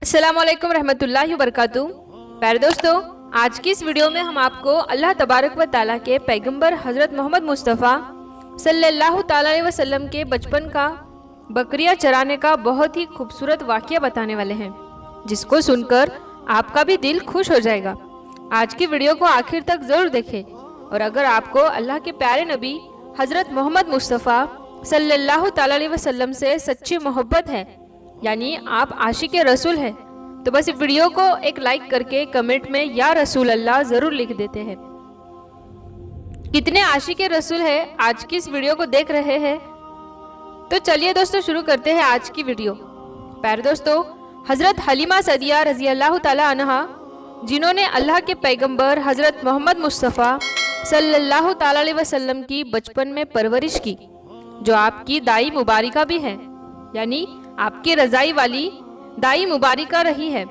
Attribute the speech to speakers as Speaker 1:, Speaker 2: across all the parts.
Speaker 1: अस्सलामुअलैकुम रहमतुल्लाहि वबरकातुहू। प्यारे दोस्तों, आज की इस वीडियो में हम आपको अल्लाह तबारक व ताला के पैगंबर हज़रत मोहम्मद मुस्तफ़ा सल्लल्लाहु ताला अलैहि वसल्लम के बचपन का बकरियां चराने का बहुत ही खूबसूरत वाक़या बताने वाले हैं, जिसको सुनकर आपका भी दिल खुश हो जाएगा। आज की वीडियो को आखिर तक ज़रूर देखें, और अगर आपको अल्लाह के प्यारे नबी हज़रत मोहम्मद मुस्तफ़ा सल्लल्लाहु ताला अलैहि वसल्लम से सच्ची मोहब्बत है, यानी आप आशिक रसूल हैं, तो बस इस वीडियो को एक लाइक करके कमेंट में या रसूल अल्लाह ज़रूर लिख देते हैं। कितने आशिक रसूल है आज की इस वीडियो को देख रहे हैं? तो चलिए दोस्तों शुरू करते हैं आज की वीडियो। प्यारे दोस्तों, हज़रत हलीमा सदिया रज़ी अल्लाह ताला अन्हा, जिन्होंने अल्लाह के पैगंबर हज़रत मोहम्मद मुस्तफ़ा सल्लल्लाहु ताला अलैहि वसल्लम की बचपन में परवरिश की, जो आपकी दाई मुबारिका भी है, यानी आपकी रज़ाई वाली दाई मुबारिका रही है।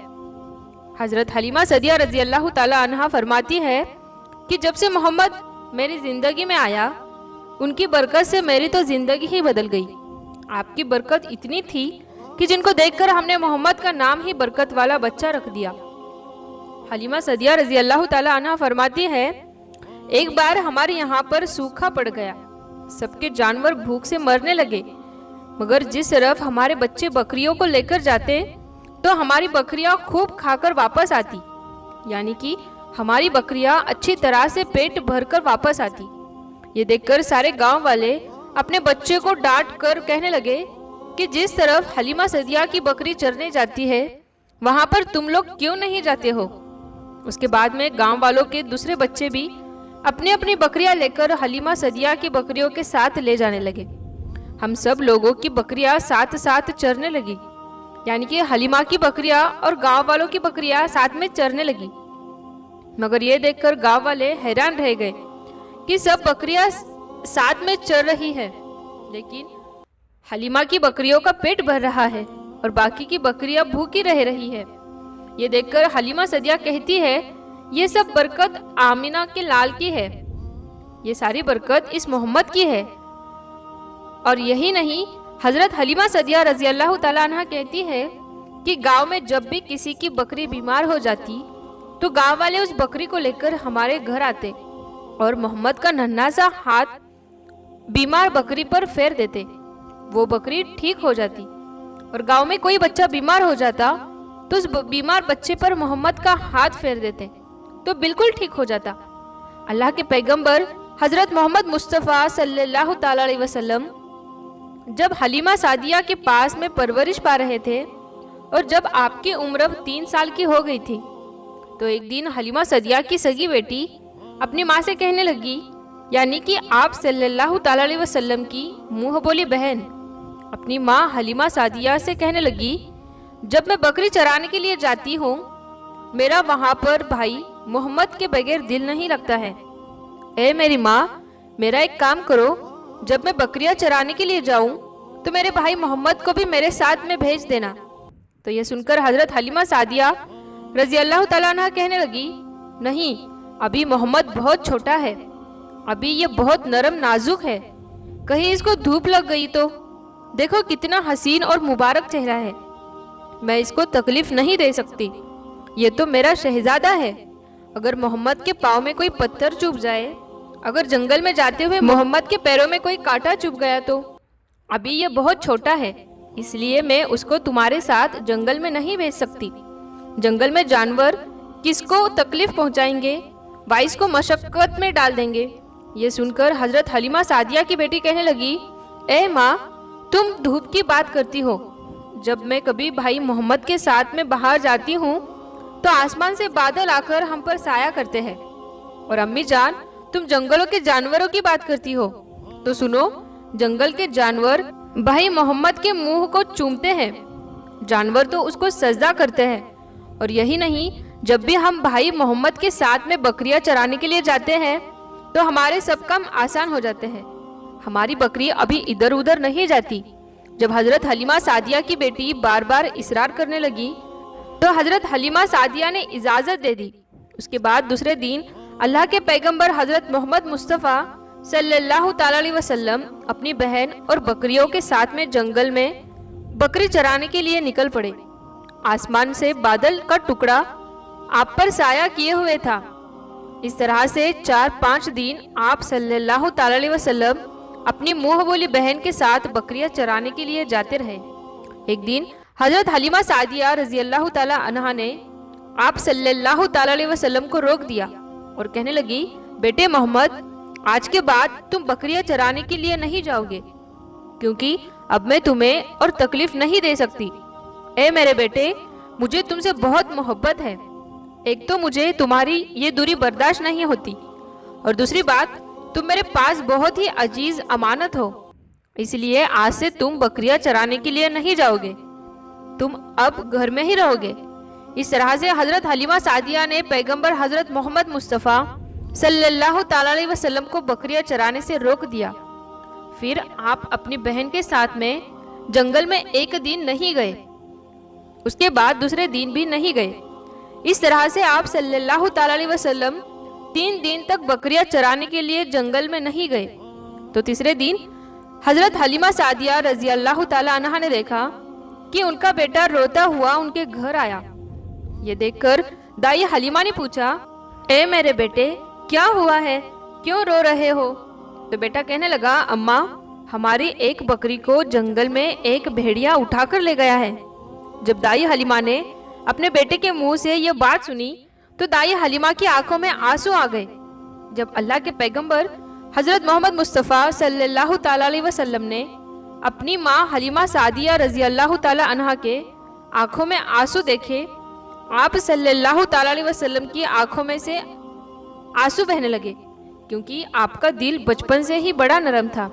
Speaker 1: हज़रत हलीमा सदिया रज़ी अल्लाह ताला अन्हा फरमाती है कि जब से मोहम्मद मेरी ज़िंदगी में आया, उनकी बरकत से मेरी तो ज़िंदगी ही बदल गई। आपकी बरकत इतनी थी कि जिनको देखकर हमने मोहम्मद का नाम ही बरकत वाला बच्चा रख दिया। हलीमा सदिया रज़ी अल्लाह ताला अन्हा फरमाती है, एक बार हमारे यहाँ पर सूखा पड़ गया, सबके जानवर भूख से मरने लगे, मगर जिस तरफ हमारे बच्चे बकरियों को लेकर जाते तो हमारी बकरियां खूब खाकर वापस आती, यानी कि हमारी बकरियां अच्छी तरह से पेट भरकर वापस आती। ये देखकर सारे गांव वाले अपने बच्चे को डांट कर कहने लगे कि जिस तरफ हलीमा सदिया की बकरी चरने जाती है, वहां पर तुम लोग क्यों नहीं जाते हो। उसके बाद में गांव वालों के दूसरे बच्चे भी अपनी अपनी बकरियां लेकर हलीमा सदिया की बकरियों के साथ ले जाने लगे। हम सब लोगों की बकरियां साथ साथ चरने लगी, यानी कि हलीमा की बकरियां और गांव वालों की बकरियां साथ में चरने लगी। मगर ये देखकर गांव वाले हैरान रह गए कि सब बकरियां साथ में चर रही है, लेकिन हलीमा की बकरियों का पेट भर रहा है और बाकी की बकरियां भूखी रह रही है। ये देखकर हलीमा सदिया कहती है, ये सब बरकत आमिना के लाल की है, ये सारी बरकत इस मोहम्मद की है। और यही नहीं, हज़रत हलीमा सदिया रज़ी अल्लाह ताला अन्हा कहती है कि गांव में जब भी किसी की बकरी बीमार हो जाती तो गांव वाले उस बकरी को लेकर हमारे घर आते और मोहम्मद का नन्हा सा हाथ बीमार बकरी पर फेर देते, वो बकरी ठीक हो जाती। और गांव में कोई बच्चा बीमार हो जाता तो उस बीमार बच्चे पर मोहम्मद का हाथ फेर देते तो बिल्कुल ठीक हो जाता। अल्लाह के पैगंबर हज़रत मोहम्मद मुस्तफ़ा सल्लल्लाहु ताला अलैहि वसल्लम जब हलीमा सादिया के पास में परवरिश पा रहे थे और जब आपकी उम्र 3 साल की हो गई थी, तो एक दिन हलीमा सदिया की सगी बेटी अपनी माँ से कहने लगी, यानी कि आप सल्लल्लाहु ताला अलैहि वसल्लम की मुँह बोली बहन अपनी माँ हलीमा सादिया से कहने लगी, जब मैं बकरी चराने के लिए जाती हूँ, मेरा वहाँ पर भाई मोहम्मद के बगैर दिल नहीं लगता है। ए मेरी माँ, मेरा एक काम करो, जब मैं बकरियां चराने के लिए जाऊं तो मेरे भाई मोहम्मद को भी मेरे साथ में भेज देना। तो ये सुनकर हज़रत हलीमा सादिया रज़ी अल्लाह ताला अन्हा कहने लगी, नहीं, अभी मोहम्मद बहुत छोटा है, अभी ये बहुत नरम नाजुक है, कहीं इसको धूप लग गई तो देखो कितना हसीन और मुबारक चेहरा है, मैं इसको तकलीफ नहीं दे सकती, ये तो मेरा शहजादा है। अगर मोहम्मद के पाँव में कोई पत्थर चुभ जाए, अगर जंगल में जाते हुए मोहम्मद के पैरों में कोई कांटा चुभ गया तो अभी ये बहुत छोटा है, इसलिए मैं उसको तुम्हारे साथ जंगल में नहीं भेज सकती। जंगल में जानवर किसको तकलीफ पहुंचाएंगे, वाइस को मशक्कत में डाल देंगे। ये सुनकर हज़रत हलीमा सादिया की बेटी कहने लगी, ए माँ, तुम धूप की बात करती हो, जब मैं कभी भाई मोहम्मद के साथ में बाहर जाती हूँ तो आसमान से बादल आकर हम पर साया करते हैं। और अम्मी जान, तुम जंगलों के जानवरों की बात करती हो, तो सुनो, जंगल के जानवर भाई मोहम्मद के मुंह को चूमते हैं, जानवर तो उसको सजदा करते हैं। और यही नहीं, जब भी हम भाई मोहम्मद के साथ में बकरियां चराने के लिए जाते हैं तो हमारे सब काम आसान हो जाते हैं, हमारी बकरी अभी इधर उधर नहीं जाती। जब हज़रत हलीमा सादिया की बेटी बार बार इसरार करने लगी तो हज़रत हलीमा सादिया ने इजाज़त दे दी। उसके बाद दूसरे दिन अल्लाह के पैगंबर हज़रत मोहम्मद मुस्तफ़ा सल्लल्लाहु ताला अलैहि वसल्लम अपनी बहन और बकरियों के साथ में जंगल में बकरी चराने के लिए निकल पड़े। आसमान से बादल का टुकड़ा आप पर साया किए हुए था। इस तरह से 4-5 दिन आप सल्लल्लाहु ताला अलैहि वसल्लम अपनी मुंह बोली बहन के साथ बकरियां चराने के लिए जाते रहे। एक दिन हजरत हलीमा सादिया रजी अल्लाह ताला अन्हा ने आप सल्लल्लाहु ताला अलैहि वसल्लम को रोक दिया और कहने लगी, बेटे मोहम्मद, आज के बाद तुम बकरियां चराने के लिए नहीं जाओगे, क्योंकि अब मैं तुम्हें और तकलीफ नहीं दे सकती। ए मेरे बेटे, मुझे तुमसे बहुत मोहब्बत है। एक तो मुझे तुम्हारी ये दूरी बर्दाश्त नहीं होती, और दूसरी बात, तुम मेरे पास बहुत ही अजीज अमानत हो, इसलिए आज से तुम बकरियां चराने के लिए नहीं जाओगे, तुम अब घर में ही रहोगे। इस तरह से हजरत हलीमा सादिया ने पैगंबर हजरत मोहम्मद मुस्तफ़ा सल्लल्लाहु ताला अलैहि वसल्लम को बकरियां चराने से रोक दिया। फिर आप अपनी बहन के साथ में जंगल में एक दिन नहीं गए, उसके बाद दूसरे दिन भी नहीं गए। इस तरह से आप सल्लल्लाहु ताला अलैहि वसल्लम 3 दिन तक बकरियां चराने के लिए जंगल में नहीं गए। तो तीसरे दिन हजरत हलीमा सादिया रजी अल्लाह ताला अन्हा ने देखा कि उनका बेटा रोता हुआ उनके घर आया। ये देखकर दाई हलीमा ने पूछा, ए मेरे बेटे, क्या हुआ है, क्यों रो रहे हो? तो बेटा कहने लगा, अम्मा, हमारी एक बकरी को जंगल में एक भेड़िया उठाकर ले गया है। जब दाई हलीमा ने अपने बेटे के मुंह से यह बात सुनी तो दाई हलीमा की आंखों में आंसू आ गए। जब अल्लाह के पैगंबर हजरत मोहम्मद मुस्तफ़ा सल्लल्लाहु ताला अलैहि वसल्लम ने अपनी माँ हलीमा सादिया रजी अल्लाह ताला अन्हा के आंखों में आंसू देखे, आप सल्लल्लाहु ताला अलैहि वसल्लम की आंखों में से आंसू बहने लगे, क्योंकि आपका दिल बचपन से ही बड़ा नरम था,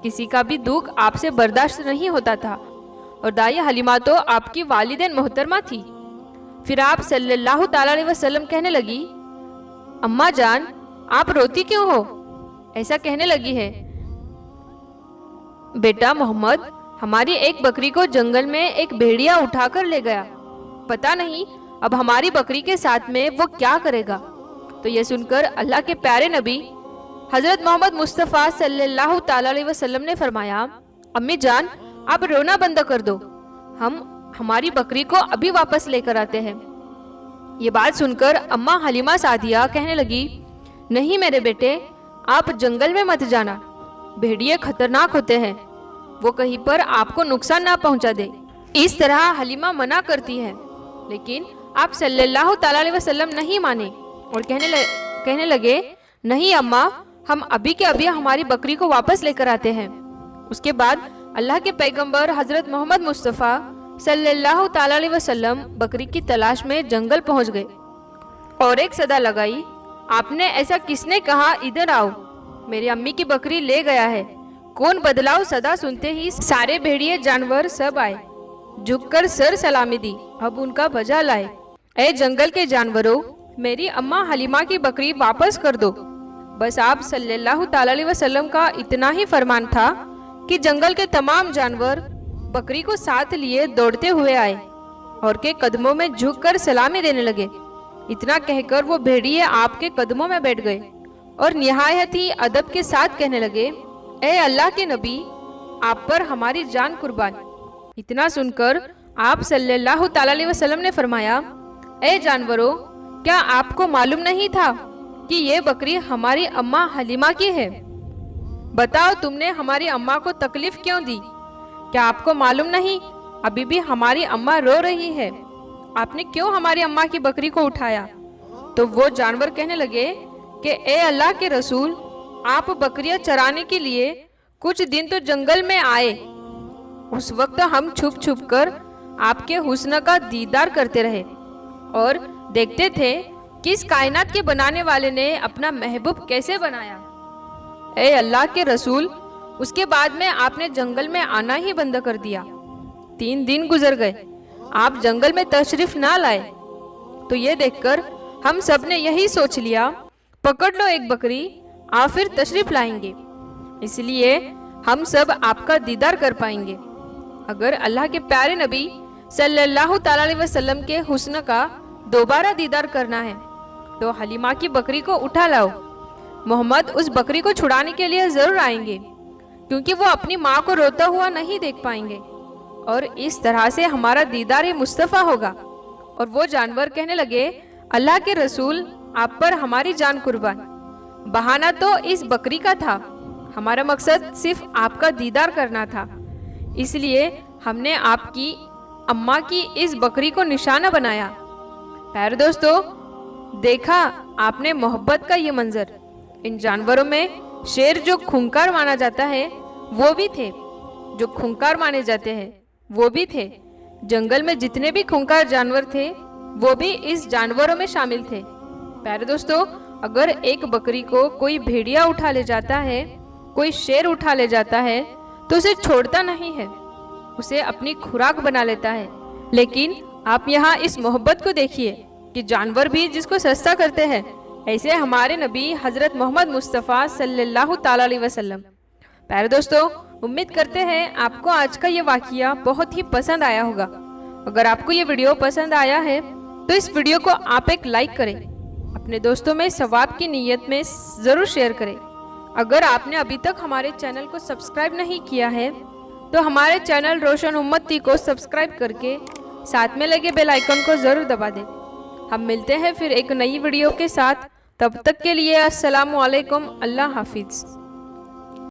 Speaker 1: किसी का भी दुख आपसे बर्दाश्त नहीं होता था, और दाई हलीमा तो आपकी वालिदैन मोहतरमा थी। फिर आप सल्लल्लाहु ताला अलैहि वसल्लम कहने लगी, अम्मा जान, आप रोती क्यों हो? ऐसा कहने लगी है, बेटा मोहम्मद, हमारी एक बकरी को जंगल में एक भेड़िया उठाकर ले गया, पता नहीं अब हमारी बकरी के साथ में वो क्या करेगा। तो यह सुनकर अल्लाह के प्यारे नबी हजरत मोहम्मद मुस्तफ़ा सल्लल्लाहु ताला अलैहि वसल्लम ने फरमाया, अम्मी जान, आप रोना बंद कर दो, हम हमारी बकरी को अभी वापस लेकर आते हैं। ये बात सुनकर अम्मा हलीमा सादिया कहने लगी, नहीं मेरे बेटे, आप जंगल में मत जाना, भेड़िए खतरनाक होते हैं, वो कहीं पर आपको नुकसान ना पहुंचा दे। इस तरह हलीमा मना करती है, लेकिन आप सल्लल्लाहु ताला अलैहि वसल्लम नहीं माने और कहने लगे, नहीं अम्मा, हम अभी के अभी हमारी बकरी को वापस लेकर आते हैं। उसके बाद अल्लाह के पैगंबर हजरत मोहम्मद मुस्तफ़ा सल्लल्लाहु ताला अलैहि वसल्लम बकरी की तलाश में जंगल पहुंच गए और एक सदा लगाई, आपने ऐसा किसने कहा, इधर आओ, मेरी अम्मी की बकरी ले गया है। कौन बदलाव सदा सुनते ही सारे भेड़िए जानवर सब आए, झुककर सर सलामी दी, अब उनका बजा लाए। ए जंगल के जानवरों, मेरी अम्मा हलीमा की बकरी वापस कर दो। बस आप सल्लल्लाहु ताला अलैहि वसल्लम का इतना ही फरमान था कि जंगल के तमाम जानवर बकरी को साथ लिए दौड़ते हुए आए और के कदमों में झुककर सलामी देने लगे। इतना कहकर वो भेड़िए आपके कदमों में बैठ गए और निहायत ही अदब के साथ कहने लगे, ए अल्लाह के नबी, आप पर हमारी जान कुर्बान। इतना सुनकर आप सल्लल्लाहु ताला अलैहि वसल्लम ने फरमाया, ए जानवरों, क्या आपको मालूम नहीं था कि ये बकरी हमारी अम्मा हलीमा की है? बताओ, तुमने हमारी अम्मा को तकलीफ क्यों दी? क्या आपको मालूम नहीं, अभी भी हमारी अम्मा रो रही है, आपने क्यों हमारी अम्मा की बकरी को उठाया? तो वो जानवर कहने लगे कि ए अल्लाह के रसूल, आप बकरियां चराने के लिए कुछ दिन तो जंगल में आए, उस वक्त हम छुप छुप कर आपके हुस्न का दीदार करते रहे और देखते थे कि इस कायनात के बनाने वाले ने अपना महबूब कैसे बनाया। ए अल्लाह के रसूल, उसके बाद में आपने जंगल में आना ही बंद कर दिया। 3 दिन गुजर गए, आप जंगल में तशरीफ ना लाए। तो ये देखकर हम सब ने यही सोच लिया, पकड़ लो एक बकरी, आप फिर तशरीफ लाएंगे, इसलिए हम सब आपका दीदार कर पाएंगे। अगर अल्लाह के प्यारे नबी सल्लल्लाहु ताला अलैहि वसल्लम के हुस्न का दोबारा दीदार करना है तो हलीमा की बकरी को उठा लाओ। मोहम्मद उस बकरी को छुड़ाने के लिए जरूर आएंगे, क्योंकि वो अपनी माँ को रोता हुआ नहीं देख पाएंगे। اور اس طرح سے ہمارا دیدار مصطفیٰ ہوگا۔ اور وہ جانور کہنے لگے اللہ کے رسول آپ پر ہماری جان قربان، بہانہ تو اس بکری کا تھا، ہمارا مقصد صرف آپ کا دیدار کرنا تھا، اس لیے ہم نے آپ کی اماں کی اس بکری کو نشانہ بنایا۔ پیارے دوستو، دیکھا آپ نے محبت کا یہ منظر، ان جانوروں میں شیر جو خونخوار مانا جاتا ہے وہ بھی تھے، جو خونخوار مانے جاتے ہیں وہ بھی تھے، جنگل میں جتنے بھی خونخوار جانور تھے وہ بھی اس جانوروں میں شامل تھے۔ پیارے دوستو، اگر ایک بکری کو کوئی بھیڑیا اٹھا لے جاتا ہے، کوئی شیر اٹھا لے جاتا ہے تو اسے چھوڑتا نہیں ہے، اسے اپنی خوراک بنا لیتا ہے۔ لیکن آپ یہاں اس محبت کو دیکھیے کہ جانور بھی جس کو سجدہ کرتے ہیں، ایسے ہمارے نبی حضرت محمد مصطفیٰ صلی اللہ تعالیٰ علیہ وسلم۔ پیارے دوستو، امید کرتے ہیں آپ کو آج کا یہ واقعہ بہت ہی پسند آیا ہوگا۔ اگر آپ کو یہ ویڈیو پسند آیا ہے تو اس ویڈیو کو آپ ایک لائک کریں، اپنے دوستوں میں ثواب کی نیت میں ضرور شیئر کریں۔ اگر آپ نے ابھی تک ہمارے چینل کو سبسکرائب نہیں کیا ہے تو ہمارے چینل روشن امتی کو سبسکرائب کر کے ساتھ میں لگے بیل آئیکن کو ضرور دبا دیں۔ ہم ملتے ہیں پھر ایک نئی ویڈیو کے ساتھ، تب تک کے لیے السلام علیکم، اللہ حافظ۔